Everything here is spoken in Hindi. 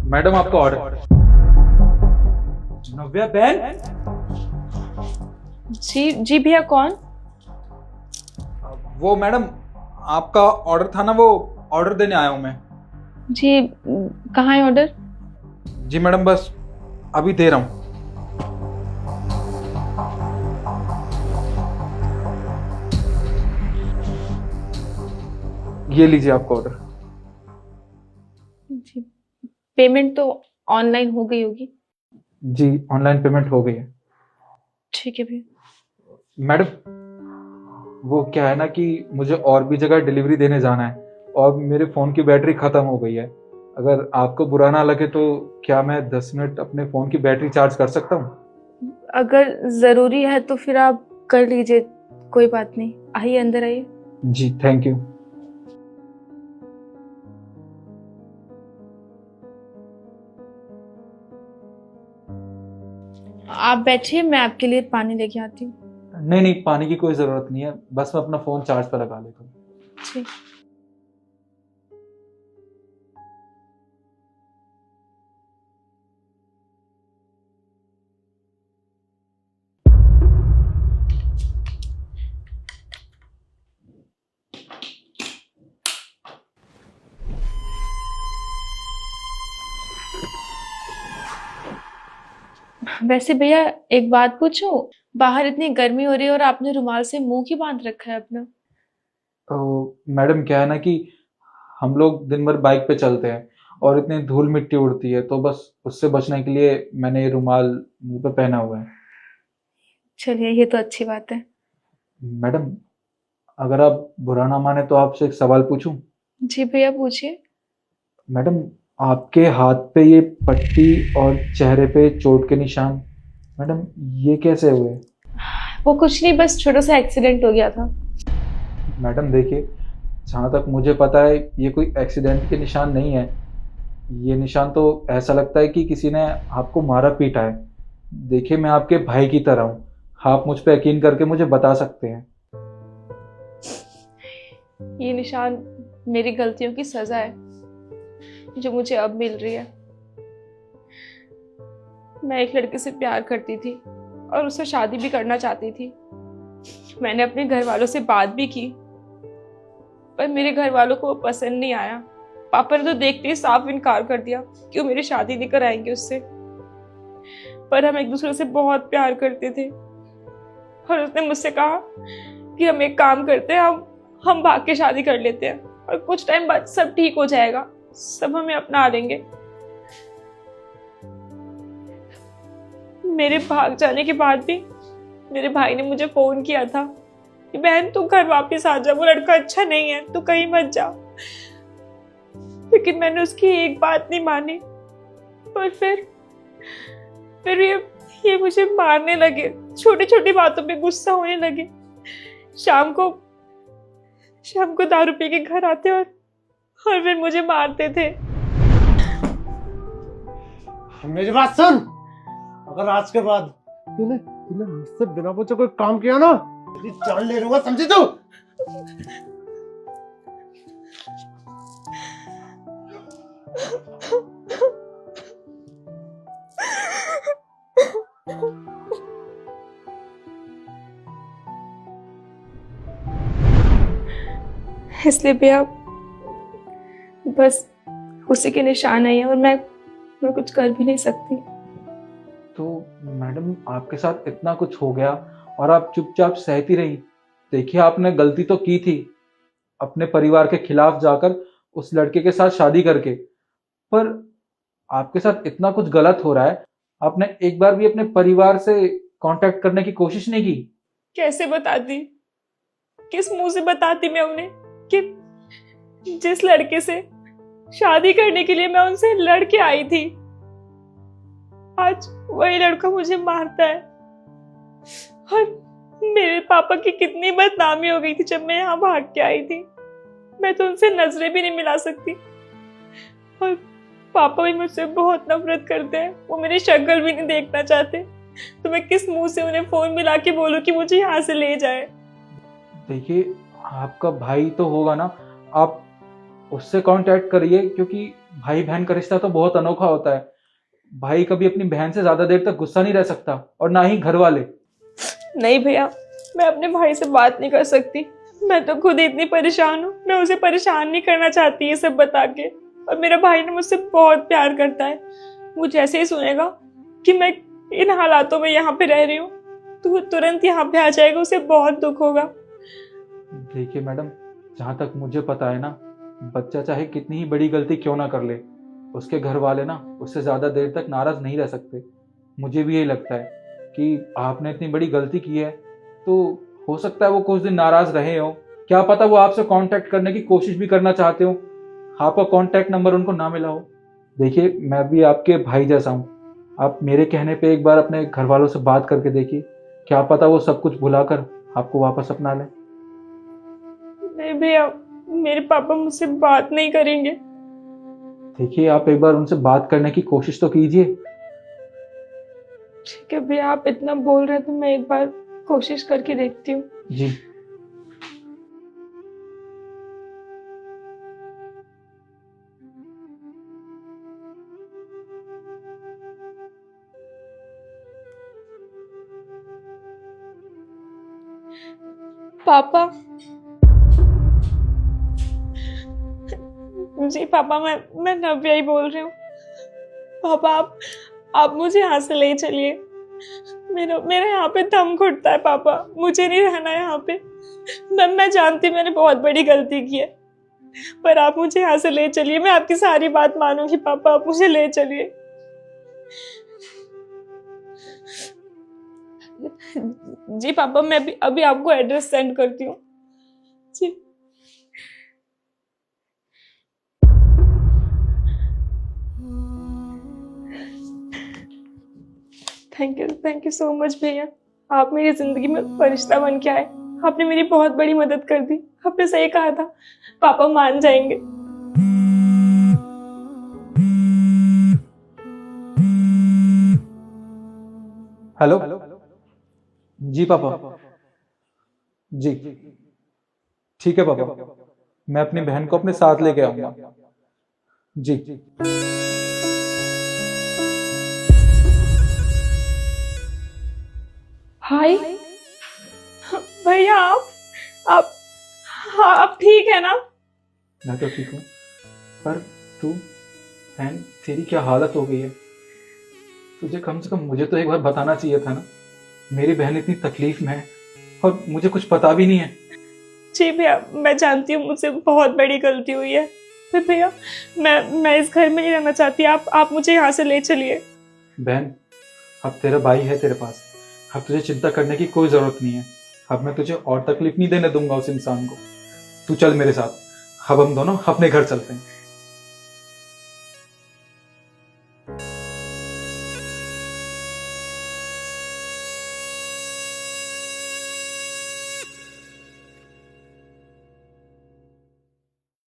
मैडम आपका ऑर्डर। नव्या बहन। जी जी भैया, कौन? वो मैडम आपका ऑर्डर था ना, वो ऑर्डर देने आया हूँ मैं। जी कहाँ है ऑर्डर? जी मैडम, बस अभी दे रहा हूँ। ये लीजिए आपका ऑर्डर। जी, पेमेंट तो ऑनलाइन हो गई होगी। जी ऑनलाइन पेमेंट हो गई है। ठीक है भैया। मैडम वो क्या है ना कि मुझे और भी जगह डिलीवरी देने जाना है और मेरे फ़ोन की बैटरी ख़त्म हो गई है। अगर आपको बुरा ना लगे तो क्या मैं 10 मिनट अपने फ़ोन की बैटरी चार्ज कर सकता हूँ? अगर ज़रूरी है तो फिर आप कर लीजिए, कोई बात नहीं। आइए, अंदर आइए। जी थैंक यू। आप बैठिए, मैं आपके लिए पानी लेके आती हूँ। नहीं नहीं, पानी की कोई ज़रूरत नहीं है, बस मैं अपना फ़ोन चार्ज पर लगा लेता हूँ। जी। वैसे भैया, एक बात पूछूं? बाहर इतनी गर्मी हो रही है और आपने रुमाल से मुंह क्यों बांध रखा है अपना? तो मैडम क्या है ना कि हम लोग दिन भर बाइक पे चलते हैं और इतनी धूल मिट्टी उड़ती है, तो बस उससे बचने के लिए मैंने ये रुमाल मुंह पे पहना हुआ है। चलिए, ये तो अच्छी बात है। मैडम अगर आप बुरा ना माने तो आपसे एक सवाल पूछूं? जी भैया, पूछिए। मैडम आपके हाथ पे ये पट्टी और चेहरे पे चोट के निशान, मैडम ये कैसे हुए? वो कुछ नहीं, बस छोटा सा एक्सीडेंट हो गया था। मैडम देखिए, जहाँ तक मुझे पता है ये कोई एक्सीडेंट के निशान नहीं है। ये निशान तो ऐसा लगता है कि किसी ने आपको मारा पीटा है। देखिए मैं आपके भाई की तरह हूँ, आप मुझ पे यकीन करके मुझे बता सकते हैं। ये निशान मेरी गलतियों की सजा है जो मुझे अब मिल रही है। मैं एक लड़के से प्यार करती थी और उससे शादी भी करना चाहती थी। मैंने अपने घर वालों से बात भी की, पर मेरे घर वालों को वो पसंद नहीं आया। पापा ने तो देखते ही साफ इनकार कर दिया कि वो मेरी शादी नहीं कराएंगे उससे। पर हम एक दूसरे से बहुत प्यार करते थे और उसने मुझसे कहा कि हम एक काम करते हैं, हम भाग के शादी कर लेते हैं और कुछ टाइम बाद सब ठीक हो जाएगा, सब हमें अपना लेंगे। मेरे भाग जाने के बाद भी मेरे भाई ने मुझे फोन किया था कि बहन तू घर वापस आ जा, वो लड़का अच्छा नहीं है, तू कहीं मत जा। लेकिन मैंने उसकी एक बात नहीं मानी और फिर ये मुझे मारने लगे। छोटी छोटी बातों पे गुस्सा होने लगे। शाम को दारू पी के घर आते और फिर मुझे मारते थे। मेरी बात सुन। अगर आज के बाद तूने तूने मुझसे बिना पूछे कोई काम किया ना, तेरी जान ले लूंगा, समझी तू? इसलिए भैया, बस उसी के निशान है और मैं कुछ कर भी नहीं सकती। तो मैडम आपके साथ इतना कुछ हो गया और आप चुपचाप सहती रही। देखिए आपने गलती तो की थी, अपने परिवार के खिलाफ जाकर उस लड़के के साथ शादी करके, पर आपके साथ इतना कुछ गलत हो रहा है, आपने एक बार भी अपने परिवार से कांटेक्ट करने की कोशिश नहीं की? कैसे बताती, किस मुंह से बताती मैं उन्हें कि जिस लड़के से शादी करने के लिए मैं उनसे लड़ के आई थी, आज वही लड़का मुझे मारता है। और मेरे पापा की कितनी बदनामी हो गई थी जब मैं यहाँ भाग के आई थी। मैं तो उनसे नजरें भी नहीं मिला सकती और पापा भी मुझसे बहुत नफरत करते हैं, वो मेरी शक्ल भी नहीं देखना चाहते। तो मैं किस मुंह से उन्हें फोन मिला के बोलूं कि मुझे यहाँ से ले जाए? देखिए आपका भाई तो होगा ना, आप उससे कांटेक्ट करिए, क्योंकि भाई बहन का रिश्ता तो बहुत अनोखा होता है। भाई कभी अपनी बहन से ज्यादा देर तक गुस्सा नहीं रह सकता, और ना ही घर वाले। नहीं भैया, मैं अपने भाई से बात नहीं कर सकती। मैं तो खुद इतनी परेशान हूँ, मैं उसे परेशान नहीं करना चाहती ये सब बता के। और मेरा भाई ना मुझसे बहुत प्यार करता है। वो जैसे ही सुनेगा कि मैं इन हालातों में यहाँ पे रह रही हूँ तो वो तुरंत यहाँ पे आ जाएगा, उसे बहुत दुख होगा। देखिए मैडम, जहाँ तक मुझे पता है ना, बच्चा चाहे कितनी ही बड़ी गलती क्यों ना कर ले, उसके घर वाले ना उससे ज्यादा देर तक नाराज नहीं रह सकते। मुझे भी यही लगता है कि आपने इतनी बड़ी गलती की है, तो हो सकता है वो कुछ दिन नाराज रहे हो। क्या पता वो आपसे कांटेक्ट करने की कोशिश भी करना चाहते हो, आपका कांटेक्ट नंबर उनको ना मिला हो। देखिए, मैं भी आपके भाई जैसा हूँ। आप मेरे कहने पे एक बार अपने घर वालों से बात करके देखिए, क्या पता वो सब कुछ भुलाकर आपको वापस अपना लें। नहीं भैया, मेरे पापा मुझसे बात नहीं करेंगे। देखिए, आप एक बार उनसे बात करने की कोशिश तो कीजिए। ठीक है भैया, आप इतना बोल रहे हैं तो मैं एक बार कोशिश करके देखती हूँ। जी। पापा। जी पापा, मैं नव्या ही बोल रही हूँ। पापा, आप मुझे यहाँ से ले चलिए। मेरा यहाँ पे दम घुटता है पापा, मुझे नहीं रहना यहाँ पे। मैं जानती मैंने बहुत बड़ी गलती की है, पर आप मुझे यहाँ से ले चलिए। मैं आपकी सारी बात मानूंगी पापा, आप मुझे ले चलिए। जी पापा, मैं अभी आपको एड्रेस सेंड करती हूँ। जी। थैंक यू सो मच भैया। आप मेरी जिंदगी में फरिश्ता बन के आए। आपने मेरी बहुत बड़ी मदद कर दी। आपने सही कहा था, पापा मान जाएंगे। हेलो। जी पापा। जी ठीक है पापा, मैं अपनी बहन को अपने साथ लेके आऊंगा। जी। भाई, भैया आप हाँ, आप ठीक है ना? मैं तो ठीक हूँ, पर तू बहन, तेरी क्या हालत हो गई है? तुझे कम से कम मुझे तो एक बार बताना चाहिए था ना। मेरी बहन इतनी तकलीफ में है और मुझे कुछ पता भी नहीं है। जी भैया, मैं जानती हूँ मुझसे बहुत बड़ी गलती हुई है। फिर भैया, मैं इस घर में नहीं रहना चाहती। आप मुझे यहाँ से ले चलिए। बहन, अब तेरा भाई है तेरे पास, अब तुझे चिंता करने की कोई जरूरत नहीं है। अब मैं तुझे और तकलीफ नहीं देने दूंगा उस इंसान को। तू चल मेरे साथ, अब हम दोनों अपने घर चलते हैं।